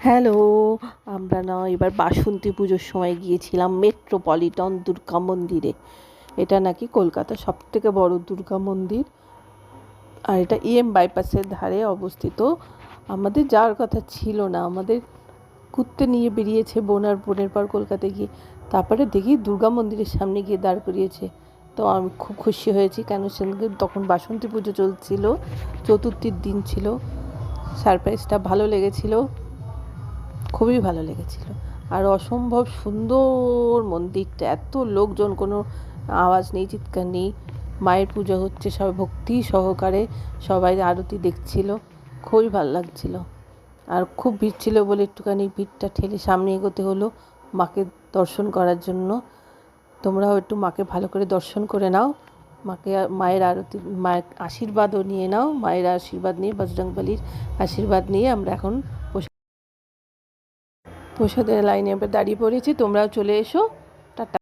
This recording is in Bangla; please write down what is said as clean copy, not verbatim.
হ্যালো, আমরা না এবার বাসন্তী পুজোর সময় গিয়েছিলাম মেট্রোপলিটন দুর্গা মন্দিরে। এটা নাকি কলকাতার সবথেকে বড় দুর্গা মন্দির, আর এটা বাইপাসের ধারে অবস্থিত। আমাদের যাওয়ার কথা ছিল না, আমাদের ঘুরতে নিয়ে বেরিয়েছে বোন, আর বোনের পর কলকাতায় গিয়ে তারপরে দেখি দুর্গা মন্দিরের সামনে গিয়ে দাঁড় করিয়েছে। তো আমি খুব খুশি হয়েছি, কেন সেদিন তখন বাসন্তী পুজো চলছিল, চতুর্থীর দিন ছিল। সারপ্রাইজটা ভালো লেগেছিল, খুবই ভালো লেগেছিল। আর অসম্ভব সুন্দর মন্দিরটা, এত লোকজন, কোনো আওয়াজ নেই, চিৎকার নেই, মায়ের পুজো হচ্ছে, সবাই ভক্তি সহকারে সবাই আরতি দেখছিল, খুবই ভালো লাগছিল। আর খুব ভিড় ছিল বলে একটুখানি ভিড়টা ঠেলে সামনে এগোতে হলো মাকে দর্শন করার জন্য। তোমরাও একটু মাকে ভালো করে দর্শন করে নাও, মাকে, মায়ের আরতি, মায়ের আশীর্বাদও নিয়ে নাও। মায়ের আশীর্বাদ নিয়ে, বজরংবলীর আশীর্বাদ নিয়ে আমরা এখন প্রসাদের লাইনে এবার দাঁড়িয়ে পড়েছি। তোমরাও চলে এসো। টাটা।